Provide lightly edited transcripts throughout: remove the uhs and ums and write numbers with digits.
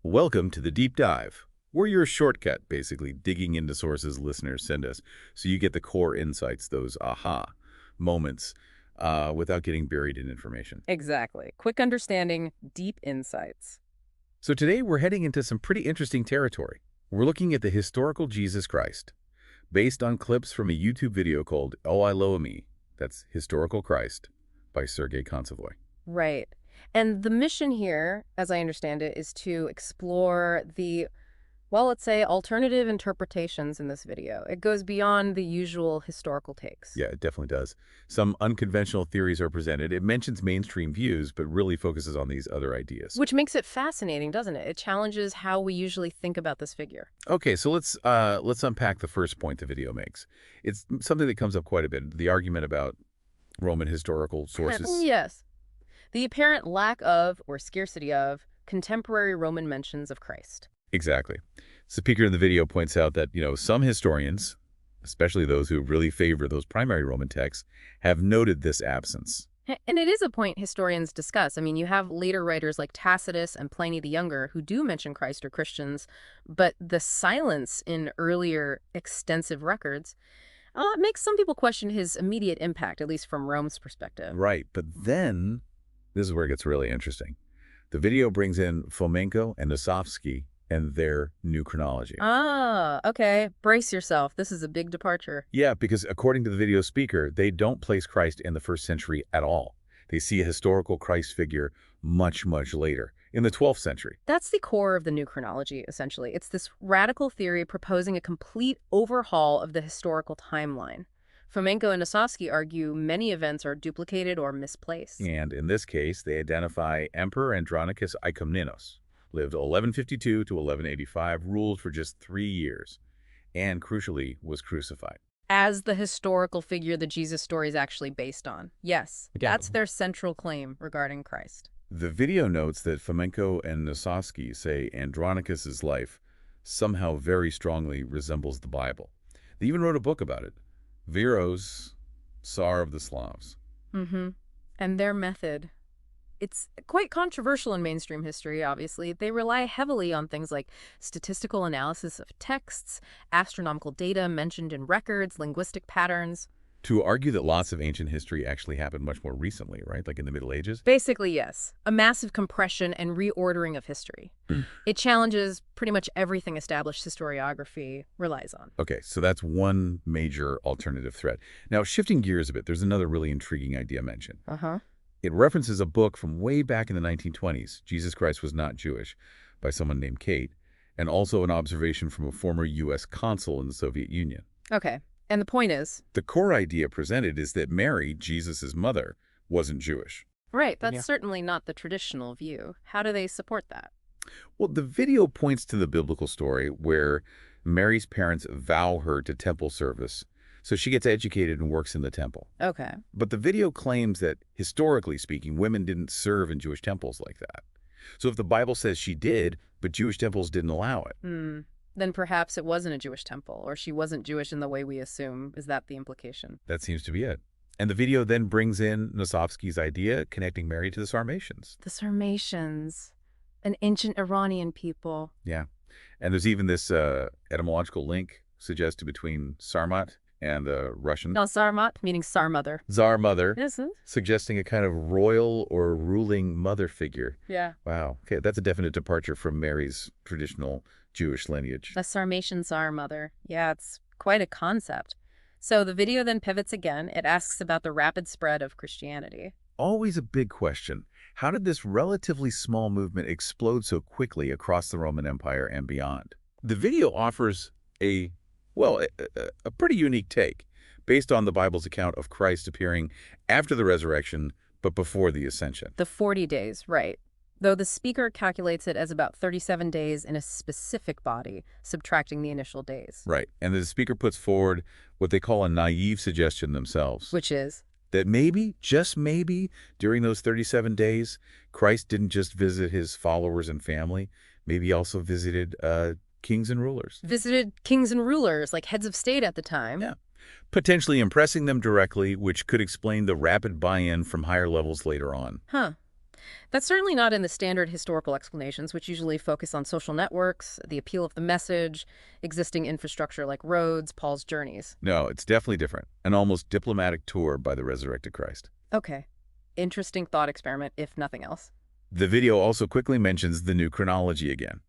Welcome to the Deep Dive. We're your shortcut, basically, digging into sources listeners send us, so you get the core insights, those aha moments, without getting buried in information. Exactly. Quick understanding, deep insights. So today we're heading into some pretty interesting territory. We're looking at the historical Jesus Christ, based on clips from a YouTube video called Oh I Lo Me, that's Historical Christ, by Sergei Kontsevoy. Right. And the mission here, as I understand it, is to explore the, well, let's say, alternative interpretations in this video. It goes beyond the usual historical takes. Yeah, it definitely does. Some unconventional theories are presented. It mentions mainstream views, but really focuses on these other ideas. Which makes it fascinating, doesn't it? It challenges how we usually think about this figure. Okay, so let's unpack the first point the video makes. It's something that comes up quite a bit, the argument about Roman historical sources. Yes. The apparent lack of, or scarcity of, contemporary Roman mentions of Christ. Exactly. The speaker in the video points out that, some historians, especially those who really favor those primary Roman texts, have noted this absence. And it is a point historians discuss. I mean, you have later writers like Tacitus and Pliny the Younger who do mention Christ or Christians, but the silence in earlier extensive records makes some people question his immediate impact, at least from Rome's perspective. Right, but then, this is where it gets really interesting. The video brings in Fomenko and Nosovsky and their new chronology. Ah, okay. Brace yourself. This is a big departure. Yeah, because according to the video speaker, they don't place Christ in the 1st century at all. They see a historical Christ figure much, much later, in the 12th century. That's the core of the new chronology, essentially. It's this radical theory proposing a complete overhaul of the historical timeline. Fomenko and Nosovsky argue many events are duplicated or misplaced. And in this case, they identify Emperor Andronikos I Komnenos, lived 1152 to 1185, ruled for just 3 years, and crucially was crucified. As the historical figure the Jesus story is actually based on. Yes, that's their central claim regarding Christ. The video notes that Fomenko and Nosovsky say Andronikos' life somehow very strongly resembles the Bible. They even wrote a book about it, Viros, Tsar of the Slavs. And their method. It's quite controversial in mainstream history, obviously. They rely heavily on things like statistical analysis of texts, astronomical data mentioned in records, linguistic patterns. To argue that lots of ancient history actually happened much more recently, right? Like in the Middle Ages? Basically, yes. A massive compression and reordering of history. It challenges pretty much everything established historiography relies on. Okay, so that's one major alternative threat. Now, shifting gears a bit, there's another really intriguing idea mentioned. It references a book from way back in the 1920s, Jesus Christ Was Not Jewish, by someone named Kate, and also an observation from a former U.S. consul in the Soviet Union. Okay, and the point is? The core idea presented is that Mary, Jesus' mother, wasn't Jewish. Right, that's certainly not the traditional view. How do they support that? Well, the video points to the biblical story where Mary's parents vow her to temple service, so she gets educated and works in the temple. Okay. But the video claims that, historically speaking, women didn't serve in Jewish temples like that. So if the Bible says she did, but Jewish temples didn't allow it. Then perhaps it wasn't a Jewish temple, or she wasn't Jewish in the way we assume. Is that the implication? That seems to be it. And the video then brings in Nosovsky's idea, connecting Mary to the Sarmatians. The Sarmatians, an ancient Iranian people. Yeah. And there's even this etymological link suggested between Sarmat and the Russian. No, Sarmat, meaning Tsar mother. Tsar mother. Is it? Suggesting a kind of royal or ruling mother figure. Yeah. Wow. Okay, that's a definite departure from Mary's traditional Jewish lineage. A Sarmatian Tsar mother. Yeah, it's quite a concept. So the video then pivots again. It asks about the rapid spread of Christianity. Always a big question. How did this relatively small movement explode so quickly across the Roman Empire and beyond? The video offers a pretty unique take based on the Bible's account of Christ appearing after the resurrection, but before the ascension. The 40 days, right. Though the speaker calculates it as about 37 days in a specific body, subtracting the initial days. Right. And the speaker puts forward what they call a naive suggestion themselves. Which is? That maybe, just maybe, during those 37 days, Christ didn't just visit his followers and family, maybe he also visited kings and rulers. Visited kings and rulers, like heads of state at the time. Yeah. Potentially impressing them directly, which could explain the rapid buy-in from higher levels later on. Huh. That's certainly not in the standard historical explanations, which usually focus on social networks, the appeal of the message, existing infrastructure like roads, Paul's journeys. No, it's definitely different. An almost diplomatic tour by the resurrected Christ. Okay. Interesting thought experiment, if nothing else. The video also quickly mentions the new chronology again.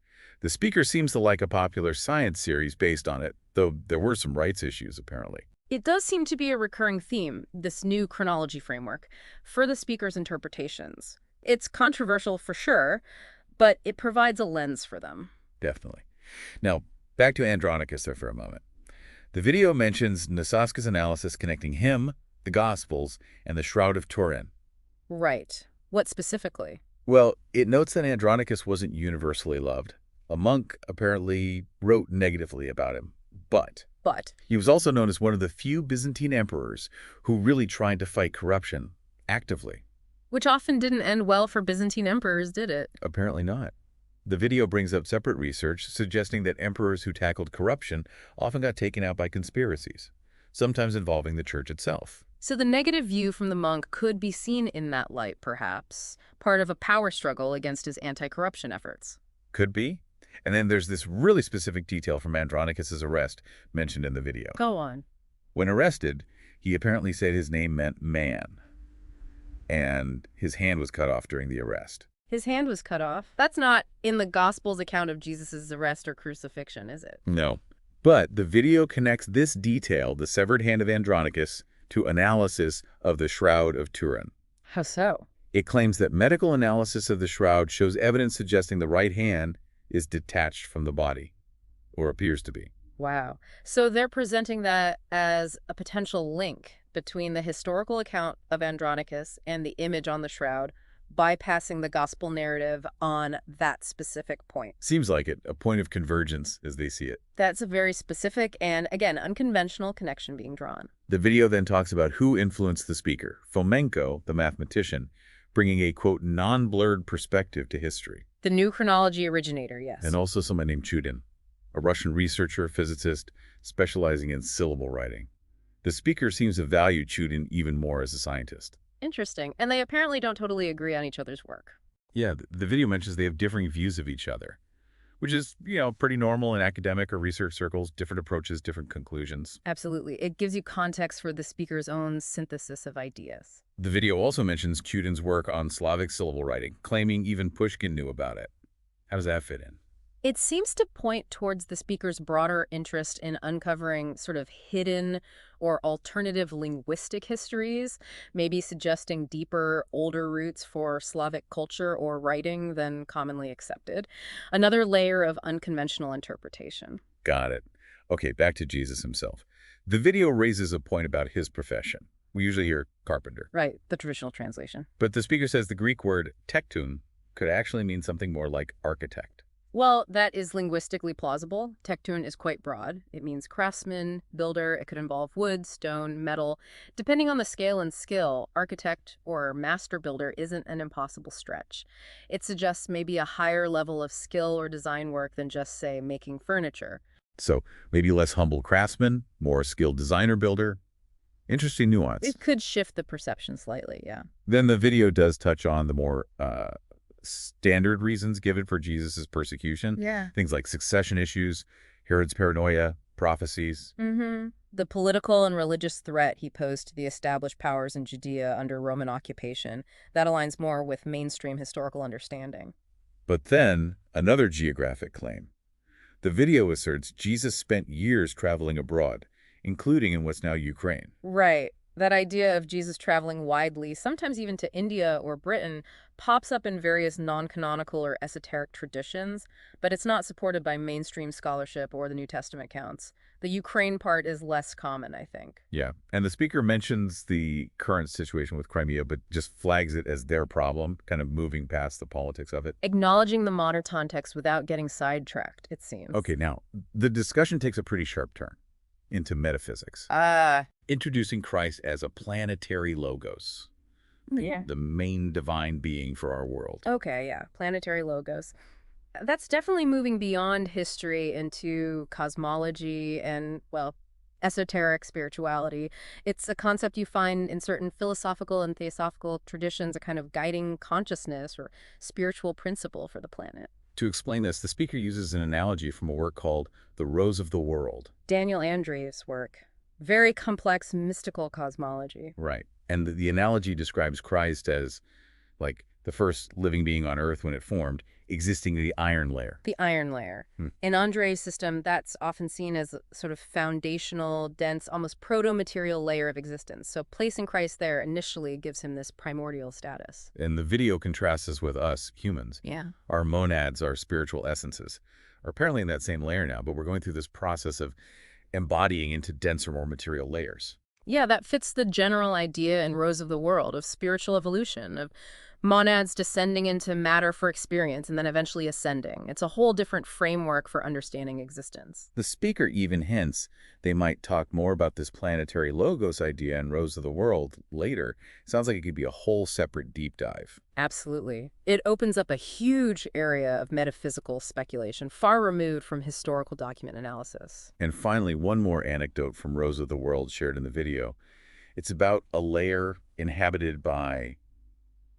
The speaker seems to like a popular science series based on it, though there were some rights issues, apparently. It does seem to be a recurring theme, this new chronology framework, for the speaker's interpretations. It's controversial for sure, but it provides a lens for them. Definitely. Now, back to Andronikos there for a moment. The video mentions Nosovsky's analysis connecting him, the Gospels, and the Shroud of Turin. Right. What specifically? Well, it notes that Andronikos wasn't universally loved. A monk apparently wrote negatively about him, but he was also known as one of the few Byzantine emperors who really tried to fight corruption actively. Which often didn't end well for Byzantine emperors, did it? Apparently not. The video brings up separate research suggesting that emperors who tackled corruption often got taken out by conspiracies, sometimes involving the church itself. So the negative view from the monk could be seen in that light, perhaps, part of a power struggle against his anti-corruption efforts. Could be. And then there's this really specific detail from Andronikos' arrest mentioned in the video. Go on. When arrested, he apparently said his name meant man, and his hand was cut off during the arrest. His hand was cut off? That's not in the Gospel's account of Jesus' arrest or crucifixion, is it? No. But the video connects this detail, the severed hand of Andronikos, to analysis of the Shroud of Turin. How so? It claims that medical analysis of the shroud shows evidence suggesting the right hand is detached from the body, or appears to be. Wow. So they're presenting that as a potential link between the historical account of Andronikos and the image on the shroud, bypassing the gospel narrative on that specific point. Seems like it, a point of convergence as they see it. That's a very specific and, again, unconventional connection being drawn. The video then talks about who influenced the speaker, Fomenko, the mathematician, bringing a, quote, non-blurred perspective to history. The new chronology originator, yes. And also someone named Chudin, a Russian researcher, physicist, specializing in syllable writing. The speaker seems to value Chudin even more as a scientist. Interesting. And they apparently don't totally agree on each other's work. Yeah, the video mentions they have differing views of each other, which is, pretty normal in academic or research circles, different approaches, different conclusions. Absolutely. It gives you context for the speaker's own synthesis of ideas. The video also mentions Chudin's work on Slavic syllable writing, claiming even Pushkin knew about it. How does that fit in? It seems to point towards the speaker's broader interest in uncovering sort of hidden or alternative linguistic histories, maybe suggesting deeper, older roots for Slavic culture or writing than commonly accepted. Another layer of unconventional interpretation. Got it. Okay, back to Jesus himself. The video raises a point about his profession. We usually hear carpenter. Right, the traditional translation. But the speaker says the Greek word tektun could actually mean something more like architect. Well, that is linguistically plausible. Tektun is quite broad. It means craftsman, builder. It could involve wood, stone, metal. Depending on the scale and skill, architect or master builder isn't an impossible stretch. It suggests maybe a higher level of skill or design work than just, say, making furniture. So maybe less humble craftsman, more skilled designer builder. Interesting nuance. It could shift the perception slightly, yeah. Then the video does touch on the more standard reasons given for Jesus' persecution. Yeah. Things like succession issues, Herod's paranoia, prophecies. The political and religious threat he posed to the established powers in Judea under Roman occupation, that aligns more with mainstream historical understanding. But then, another geographic claim. The video asserts Jesus spent years traveling abroad, including in what's now Ukraine. Right. That idea of Jesus traveling widely, sometimes even to India or Britain, pops up in various non-canonical or esoteric traditions, but it's not supported by mainstream scholarship or the New Testament accounts. The Ukraine part is less common, I think. Yeah, and the speaker mentions the current situation with Crimea, but just flags it as their problem, kind of moving past the politics of it. Acknowledging the modern context without getting sidetracked, it seems. Okay, now, the discussion takes a pretty sharp turn into metaphysics. Introducing Christ as a planetary logos. Yeah. The main divine being for our world. Okay, yeah. Planetary logos. That's definitely moving beyond history into cosmology and, well, esoteric spirituality. It's a concept you find in certain philosophical and theosophical traditions, a kind of guiding consciousness or spiritual principle for the planet. To explain this, the speaker uses an analogy from a work called The Rose of the World. Daniel Andrews' work. Very complex mystical cosmology. Right. And the analogy describes Christ as, like, the first living being on Earth when it formed, existing in the iron layer. The iron layer. In Andre's system, that's often seen as a sort of foundational, dense, almost proto-material layer of existence. So placing Christ there initially gives him this primordial status. And the video contrasts this with us, humans. Yeah. Our monads, our spiritual essences, are apparently in that same layer now, but we're going through this process of embodying into denser, more material layers. Yeah, that fits the general idea in Rose of the World of spiritual evolution, of monads descending into matter for experience and then eventually ascending. It's a whole different framework for understanding existence. The speaker even hints they might talk more about this planetary logos idea in Rose of the World later. Sounds like it could be a whole separate deep dive. Absolutely. It opens up a huge area of metaphysical speculation, far removed from historical document analysis. And finally, one more anecdote from Rose of the World shared in the video. It's about a layer inhabited by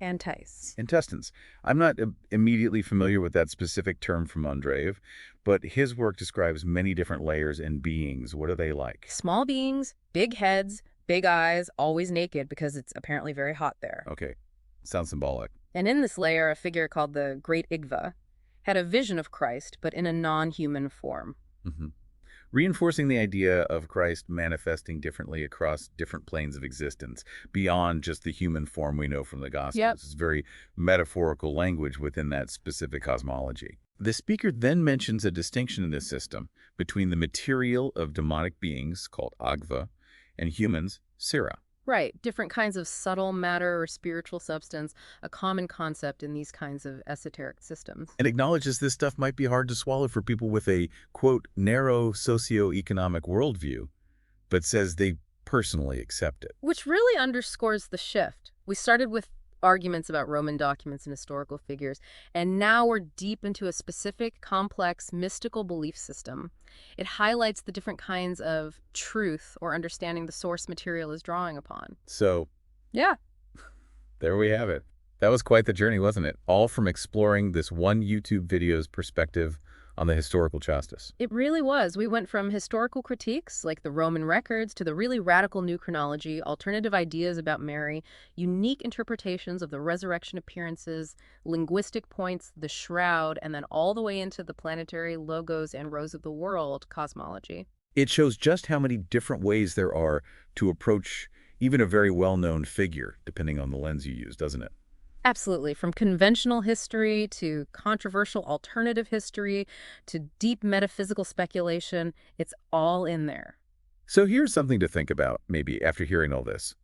intestines. I'm not immediately familiar with that specific term from Andreev, but his work describes many different layers and beings. What are they like? Small beings, big heads, big eyes, always naked because it's apparently very hot there. Okay, sounds symbolic. And in this layer, a figure called the Great Igva had a vision of Christ, but in a non-human form. Reinforcing the idea of Christ manifesting differently across different planes of existence, beyond just the human form we know from the Gospels. Yep. It's very metaphorical language within that specific cosmology. The speaker then mentions a distinction in this system between the material of demonic beings, called Agva, and humans, Sira. Right. Different kinds of subtle matter or spiritual substance, a common concept in these kinds of esoteric systems. And acknowledges this stuff might be hard to swallow for people with a, quote, narrow socioeconomic worldview, but says they personally accept it. Which really underscores the shift. We started with arguments about Roman documents and historical figures, and now we're deep into a specific, complex, mystical belief system. It highlights the different kinds of truth or understanding the source material is drawing upon. So, yeah, there we have it. That was quite the journey, wasn't it? All from exploring this one YouTube video's perspective on the historical justice. it really was. We went from historical critiques, like the Roman records, to the really radical new chronology, alternative ideas about Mary, unique interpretations of the resurrection appearances, linguistic points, the shroud, and then all the way into the planetary logos and Rose of the World cosmology. It shows just how many different ways there are to approach even a very well-known figure, depending on the lens you use, doesn't it? Absolutely. From conventional history to controversial alternative history to deep metaphysical speculation, it's all in there. So here's something to think about, maybe, after hearing all this.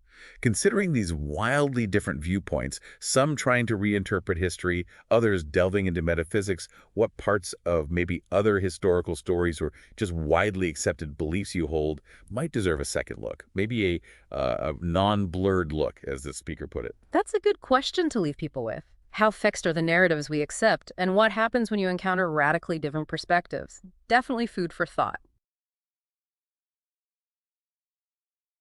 Considering these wildly different viewpoints, some trying to reinterpret history, others delving into metaphysics, what parts of maybe other historical stories or just widely accepted beliefs you hold might deserve a second look, maybe a non-blurred look, as the speaker put it. That's a good question to leave people with. How fixed are the narratives we accept, and what happens when you encounter radically different perspectives? Definitely food for thought.